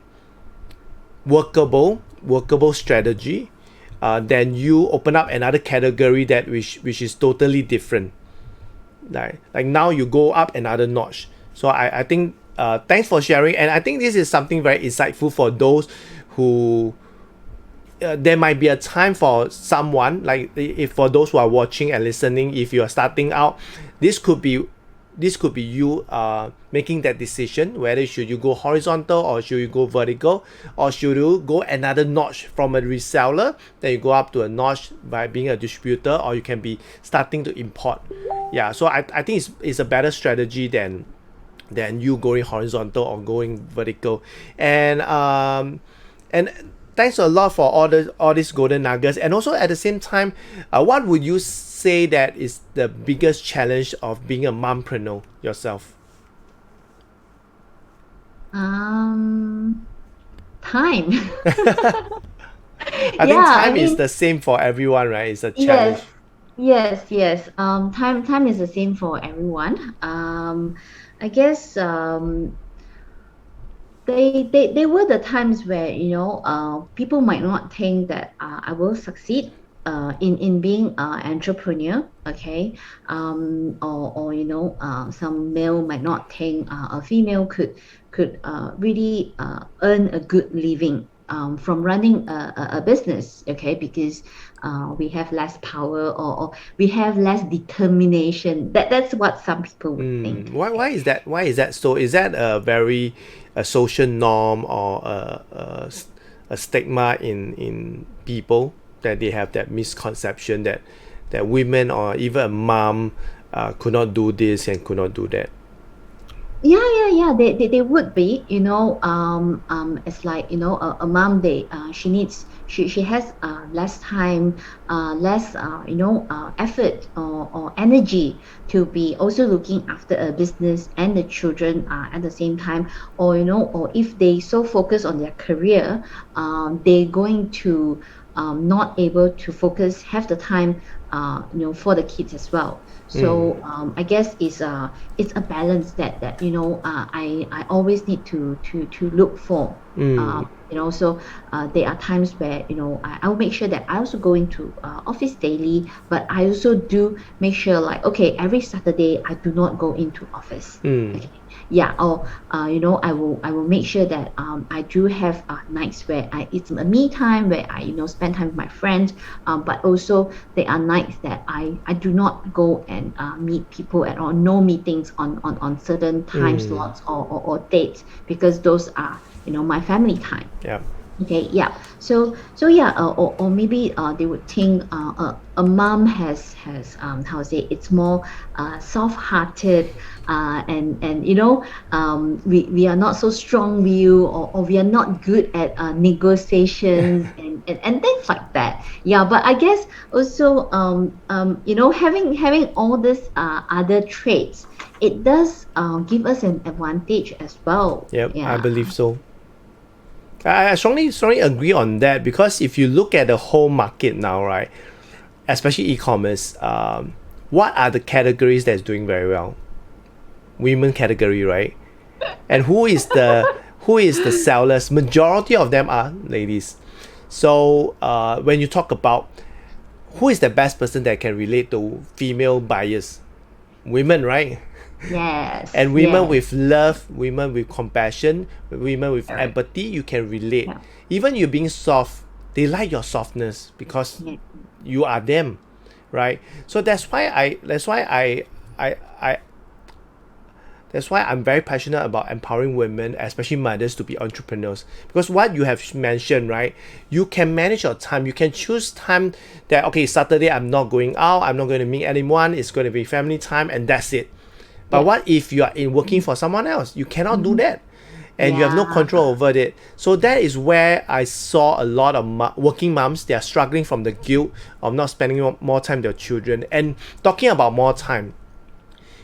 Speaker 1: workable strategy than you open up another category that which is totally different. Like now you go up another notch. So I think thanks for sharing, and I think this is something very insightful for those who there might be a time for someone, like if for those who are watching and listening, if you are starting out, this could be you making that decision whether should you go horizontal or should you go vertical, or should you go another notch from a reseller, then you go up to a notch by being a distributor, or you can be starting to import. Yeah, so I think it's a better strategy than you going horizontal or going vertical. And thanks a lot for all these golden nuggets. And also at the same time, what would you say that is the biggest challenge of being a mompreneur yourself?
Speaker 2: Um, Time.
Speaker 1: I think
Speaker 2: Yeah, I
Speaker 1: time is
Speaker 2: mean,
Speaker 1: the same for everyone, right? It's a challenge.
Speaker 2: yes, yes. Time is the same for everyone. I guess they were the times where people might not think that I will succeed in being an entrepreneur. Okay, or some male might not think a female could really earn a good living from running a business. Okay, because we have less power, or we have less determination. That's what some people would think.
Speaker 1: Why
Speaker 2: Okay.
Speaker 1: is that? Why is that so? Is that a very a social norm, or a stigma in people, that they have that misconception that women or even a mom could not do this and could not do that?
Speaker 2: Yeah. They would be, it's like, a mom, she needs, she has less time, less, effort or energy to be also looking after a business and the children at the same time. Or, or if they so focus on their career, they're going to not able to focus half the time, for the kids as well.
Speaker 1: Mm,
Speaker 2: So I guess it's a balance that I always need to look for.
Speaker 1: mm,
Speaker 2: So there are times where I'll make sure that I also go into office daily, but I also do make sure, like, okay, every Saturday I do not go into office.
Speaker 1: mm,
Speaker 2: Okay. Yeah. Or I will make sure that I do have nights where it's a me time, where I spend time with my friends. But also there are nights that I do not go and meet people at all. No meetings on certain time
Speaker 1: mm.
Speaker 2: slots or dates, because those are my family time.
Speaker 1: Yeah.
Speaker 2: Okay, yeah. So yeah, or maybe they would think a mom has how to say, it's more soft-hearted, and we are not so strong-willed, or we are not good at negotiations and things like that. Yeah, but I guess also having all these other traits, it does give us an advantage as well.
Speaker 1: Yep, I
Speaker 2: Yeah.
Speaker 1: believe so. I strongly agree on that, because if you look at the whole market now, right, especially e-commerce, what are the categories that's doing very well? Women category, right? And who is the sellers? Majority of them are ladies. So when you talk about who is the best person that can relate to female buyers, women, right?
Speaker 2: Yes.
Speaker 1: And women
Speaker 2: Yes.
Speaker 1: with love, women with compassion, women with
Speaker 2: Correct.
Speaker 1: empathy, you can relate.
Speaker 2: Yeah.
Speaker 1: Even you being soft, they like your softness because
Speaker 2: Yeah.
Speaker 1: you are them, right? So I that's why I'm very passionate about empowering women, especially mothers, to be entrepreneurs. Because what you have mentioned, right? You can manage your time. You can choose time that, okay, Saturday I'm not going out, I'm not going to meet anyone, it's going to be family time, and that's it. But
Speaker 2: Yes.
Speaker 1: what if you are in working for someone else? You cannot do
Speaker 2: Mhm.
Speaker 1: that. And you have no
Speaker 2: Yeah.
Speaker 1: control over it. So that is where I saw a lot of working moms. They are struggling from the guilt of not spending more time with their children. And talking about more time,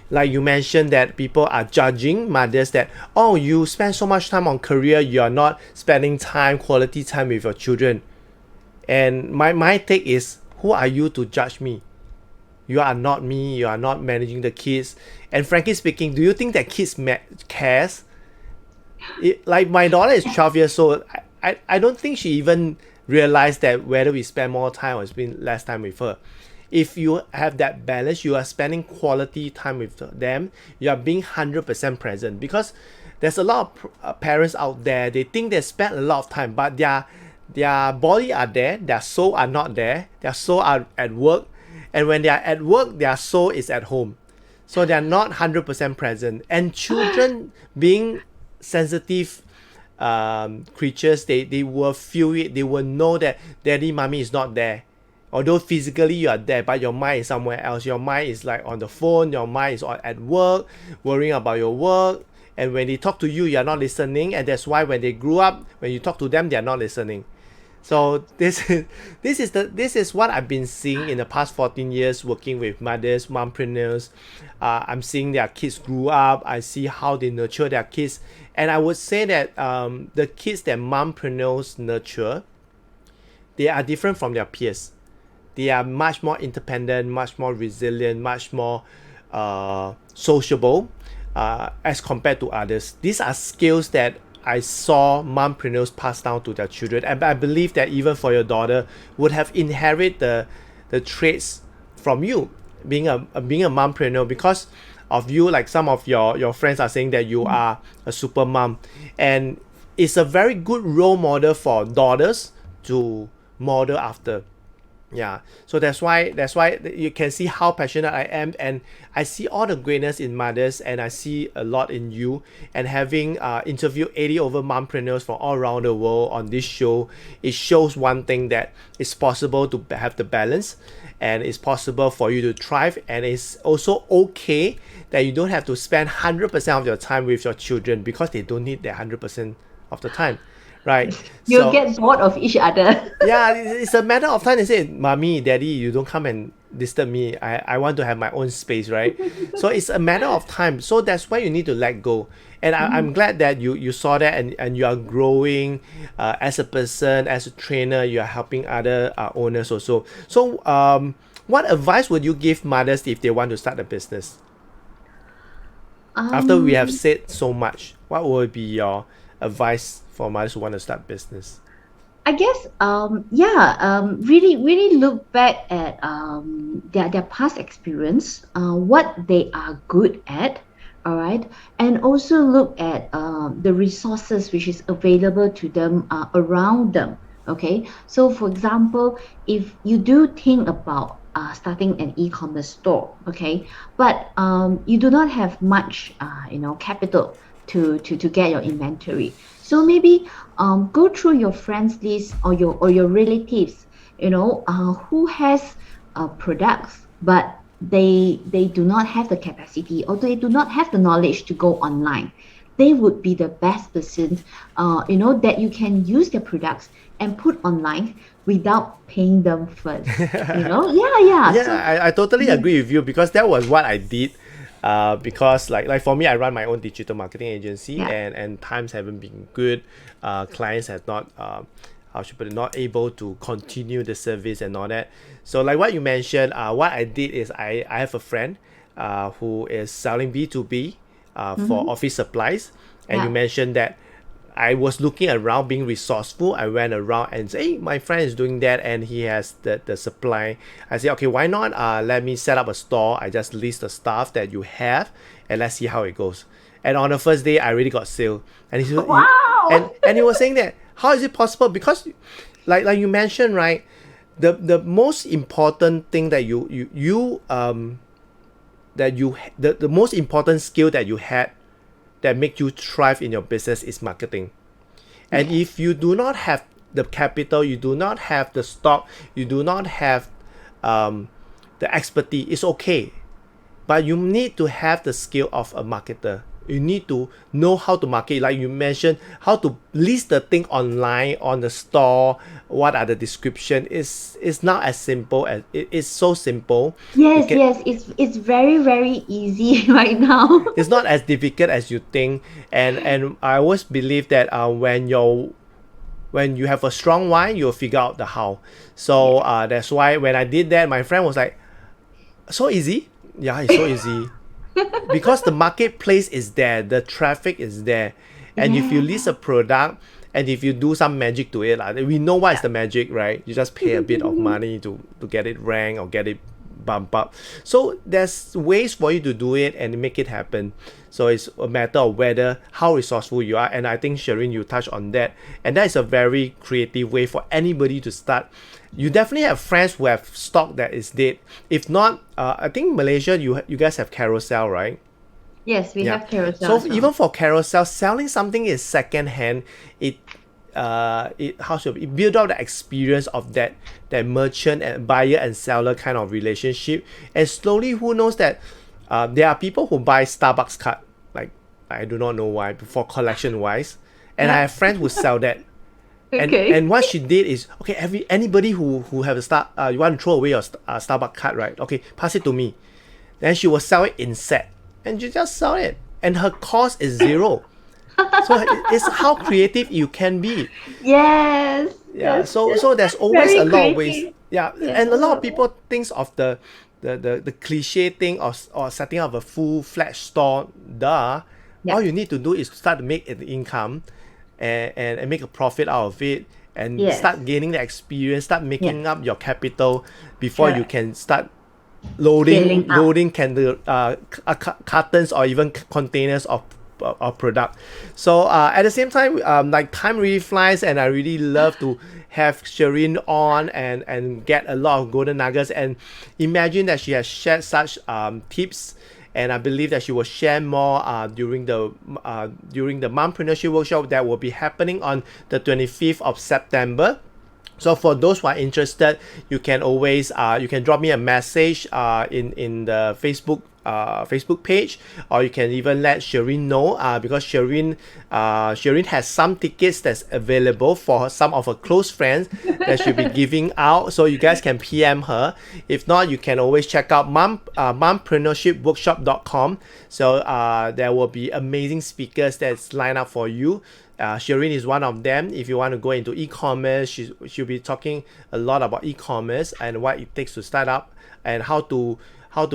Speaker 1: like you mentioned, that people are judging mothers that, oh, you spend so much time on career, you're not spending quality time with your children. And my take is, who are you to judge me? You are not me, you are not managing the kids. And frankly speaking, do you think that kids cares? Like my daughter is 12 years old. I don't think she even realized that whether we spend more time or spend less time with her. If you have that balance, you are spending quality time with them, you are being 100% present. Because there's a lot of parents out there, they think they spend a lot of time, but their body are there, their soul are not there, their soul are at work. And when they are at work, their soul is at home. So they are not 100% present. And children, being sensitive creatures, they will feel it. They will know that daddy, mommy is not there. Although physically you are there, but your mind is somewhere else. Your mind is like on the phone, your mind is at work, worrying about your work. And when they talk to you, you are not listening. And that's why when they grew up, when you talk to them, they are not listening. So this is what I've been seeing in the past 14 years working with mothers, mompreneurs. I'm seeing their kids grew up. I see how they nurture their kids, and I would say that the kids that mompreneurs nurture, they are different from their peers. They are much more independent, much more resilient, much more sociable as compared to others. These are skills that I saw mompreneurs pass down to their children, and I believe that even for your daughter would have inherited the traits from you, being a mompreneur, because of you. Like some of your friends are saying that you are a super mom, and it's a very good role model for daughters to model after. Yeah, so that's why you can see how passionate I am, and I see all the greatness in mothers, and I see a lot in you. And having interviewed 80 over mompreneurs from all around the world on this show, it shows one thing, that it's possible to have the balance, and it's possible for you to thrive, and it's also okay that you don't have to spend 100% of your time with your children, because they don't need that 100% of the time, right?
Speaker 2: You'll
Speaker 1: So
Speaker 2: get bored of each other.
Speaker 1: yeah, it's a matter of time. They say, "Mommy, Daddy, you don't come and disturb me. I want to have my own space," right? So it's a matter of time. So that's why you need to let go. And I'm glad that you saw that, and you are growing as a person, as a trainer. You are helping other owners also. So what advice would you give mothers if they want to start a business? After we have
Speaker 2: Um,
Speaker 1: said so much, what would be your advice for mothers who want to start business?
Speaker 2: I guess, yeah, really look back at their past experience, what they are good at, all right, and also look at the resources which is available to them around them. Okay, so for example, if you do think about starting an e-commerce store, okay, but you do not have much, capital to get your inventory. So maybe go through your friends list, or your relatives, who has products, but they do not have the capacity, or they do not have the knowledge to go online. They would be the best person, that you can use their products and put online without paying them first. Yeah.
Speaker 1: Yeah,
Speaker 2: So
Speaker 1: I totally
Speaker 2: yes,
Speaker 1: agree with you, because that was what I did. Because like for me, I run my own digital marketing agency,
Speaker 2: yeah.
Speaker 1: and times haven't been good. Clients have not how should I put it, not able to continue the service and all that. So like what you mentioned, what I did is I have a friend who is selling B2B for
Speaker 2: Mm-hmm.
Speaker 1: office supplies, and you
Speaker 2: Yeah.
Speaker 1: mentioned that I was looking around, being resourceful. I went around and say, hey, my friend is doing that, and he has the supply. I said, okay, why not? Let me set up a store. I just list the stuff that you have, and let's see how it goes. And on the first day, I already got sale. And
Speaker 2: Wow.
Speaker 1: and he was saying that, how is it possible? Because like you mentioned, right? The most important thing that the most important skill that you had that make you thrive in your business is marketing. And
Speaker 2: Yes.
Speaker 1: if you do not have the capital, you do not have the stock, you do not have um, the expertise, it's okay. But you need to have the skill of a marketer. You need to know how to market, like you mentioned, how to list the thing online on the store. What are the description? It's not as simple as it is. So simple. You
Speaker 2: Yes,
Speaker 1: can.
Speaker 2: yes, it's very easy right now.
Speaker 1: It's not as difficult as you think. And I always believe that when you have a strong why, you'll figure out the how. So
Speaker 2: Yes.
Speaker 1: that's why when I did that, my friend was like, so easy. Yeah, it's so easy, because the marketplace is there, the traffic is there. And if you list
Speaker 2: Yeah.
Speaker 1: a product, and if you do some magic to it, we know what is the magic, right? You just pay a bit of money to get it ranked or get it bump up. So there's ways for you to do it and make it happen. So it's a matter of whether how resourceful you are. And I think, Sheryn, you touched on that, and that is a very creative way for anybody to start. You definitely have friends who have stock that is dead. If not, I think Malaysia, you guys have Carousel, right?
Speaker 2: Yes, we
Speaker 1: Yeah.
Speaker 2: have carousel
Speaker 1: So
Speaker 2: as
Speaker 1: even
Speaker 2: well.
Speaker 1: for Carousel, selling something is second hand. It how should it build up the experience of that merchant and buyer and seller kind of relationship. And slowly, who knows that there are people who buy Starbucks card, like, I do not know why, for collection wise. And I
Speaker 2: Yeah.
Speaker 1: have friends who sell that.
Speaker 2: Okay.
Speaker 1: And what she did is, okay, anybody who have a you want to throw away your Starbucks card, right? Okay, pass it to me. Then she will sell it in set, and you just sell it, and her cost is zero. So it's how creative you can be.
Speaker 2: Yes,
Speaker 1: Yeah.
Speaker 2: yes,
Speaker 1: So there's
Speaker 2: that's
Speaker 1: always a
Speaker 2: very
Speaker 1: lot of ways.
Speaker 2: creative.
Speaker 1: Yeah,
Speaker 2: Yes,
Speaker 1: and
Speaker 2: I
Speaker 1: a lot of
Speaker 2: love that.
Speaker 1: people thinks of the cliche thing or setting up a full-fledged store. Duh. All
Speaker 2: Yeah.
Speaker 1: you need to do is start to make an income, and make a profit out of it, and
Speaker 2: Yes.
Speaker 1: start gaining the experience, start
Speaker 2: Yeah.
Speaker 1: making up your capital before you
Speaker 2: Correct.
Speaker 1: can start loading
Speaker 2: Scaling up.
Speaker 1: candle cartons or even containers of product. So at the same time, like time really flies, and I really love to have Sheryn on and get a lot of golden nuggets. And imagine that she has shared such tips, and I believe that she will share more during the Momprenneurship workshop that will be happening on the 25th of September. So for those who are interested, you can always you can drop me a message in the Facebook page, or you can even let Sheryn know because Sheryn has some tickets that's available for some of her close friends that she'll be giving out. So you guys can PM her. If not, you can always check out mompreneurshipworkshop.com. So there will be amazing speakers that's lined up for you. Sheryn is one of them. If you want to go into e-commerce, she'll be talking a lot about e-commerce and what it takes to start up, and how to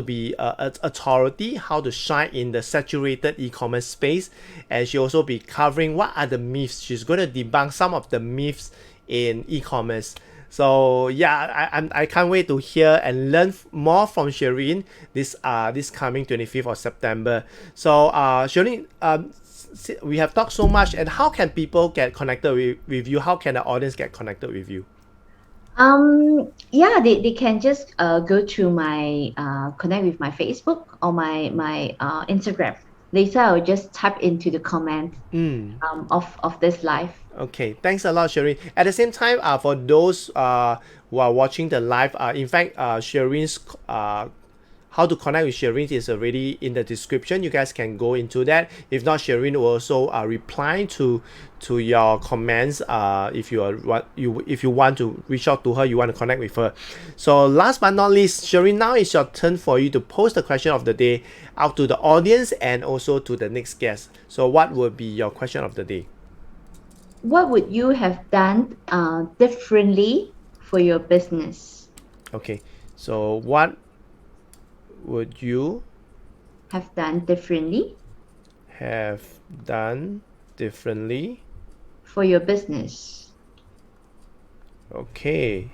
Speaker 1: be an authority, how to shine in the saturated e-commerce space. And she'll also be covering what are the myths. She's going to debunk some of the myths in e-commerce. So yeah, I can't wait to hear and learn more from Sheryn this coming 25th of September. So Sheryn, we have talked so much, and how can people get connected with you? How can the audience get connected with you?
Speaker 2: Yeah, they can just go to my connect with my Facebook or my Instagram. Later, I'll just type into the comment of this live.
Speaker 1: Okay, thanks a lot, Sheryn. At the same time, for those who are watching the live, in fact, Sheryn's how to connect with Sheryn is already in the description. You guys can go into that. If not, Sheryn will also reply to your comments if you want to reach out to her, you want to connect with her. So last but not least, Sheryn, now it's your turn for you to post the question of the day out to the audience and also to the next guest. So what would be your question of the day?
Speaker 2: What would you have done differently for your business?
Speaker 1: Okay, so what would you
Speaker 2: have done differently for your business?
Speaker 1: Okay,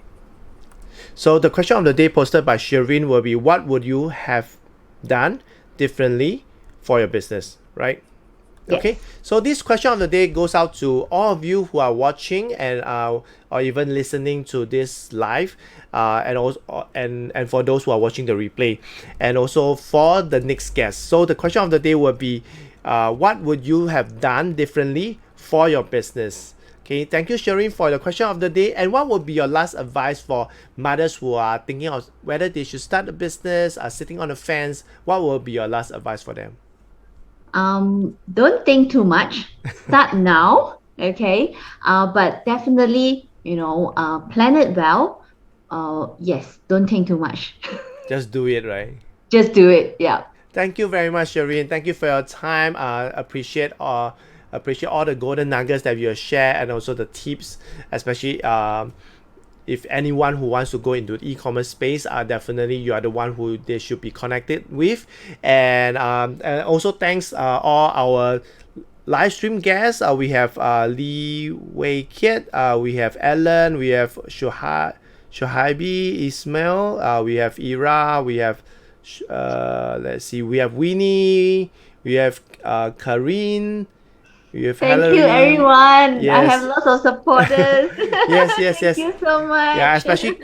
Speaker 1: so the question of the day posted by Sheryn will be, what would you have done differently for your business, right?
Speaker 2: Yes.
Speaker 1: Okay, so this question of the day goes out to all of you who are watching and or even listening to this live, and also and for those who are watching the replay, and also for the next guest. So the question of the day will be, what would you have done differently for your business? Okay, thank you, Sheryn, for the question of the day. And what would be your last advice for mothers who are thinking of whether they should start a business, are sitting on the fence? What will be your last advice for them?
Speaker 2: Don't think too much. Start now, okay? But definitely, plan it well. Yes, don't think too much.
Speaker 1: Just do it, right?
Speaker 2: Just do it, yeah.
Speaker 1: Thank you very much, Sheryn. Thank you for your time. Appreciate all the golden nuggets that you share, and also the tips, especially if anyone who wants to go into the e-commerce space, definitely you are the one who they should be connected with. And also thanks all our live stream guests. We have Lee Wei Kiet, we have Ellen, we have Shohaibi Ismail, we have Ira, we have let's see, we have Winnie, we have Karine.
Speaker 2: Thank you, everyone.
Speaker 1: Yes.
Speaker 2: I have lots of supporters.
Speaker 1: yes.
Speaker 2: Thank you so much.
Speaker 1: Yeah, especially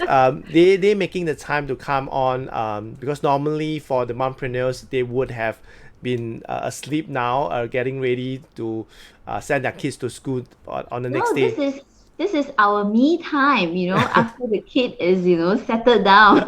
Speaker 1: they making the time to come on, because normally for the mompreneurs, they would have been asleep now, getting ready to send their kids to school on the next day.
Speaker 2: This is our me time, after the kid is, settled down.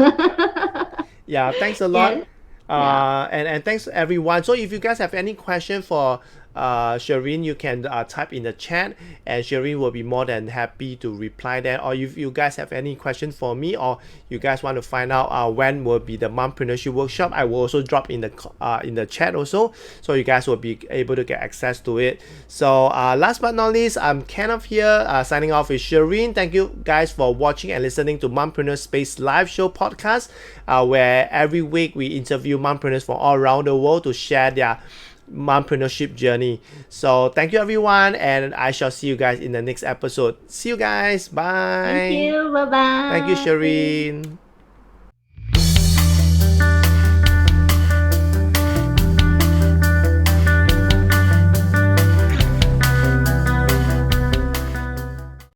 Speaker 1: Yeah, thanks a lot.
Speaker 2: Yes.
Speaker 1: And thanks everyone. So if you guys have any question for Sheryn, you can type in the chat, and Sheryn will be more than happy to reply there. Or if you guys have any questions for me, or you guys want to find out when will be the Momprenneurship workshop, I will also drop in the chat also, so you guys will be able to get access to it. So last but not least, I'm Kenneth here, signing off with Sheryn. Thank you guys for watching and listening to Mompreneur Space live show podcast, where every week we interview mompreneurs from all around the world to share their mompreneurship journey. So thank you everyone, and I shall see you guys in the next episode. See you guys. Bye.
Speaker 2: Thank you. Bye-bye.
Speaker 1: Thank you, Sheryn.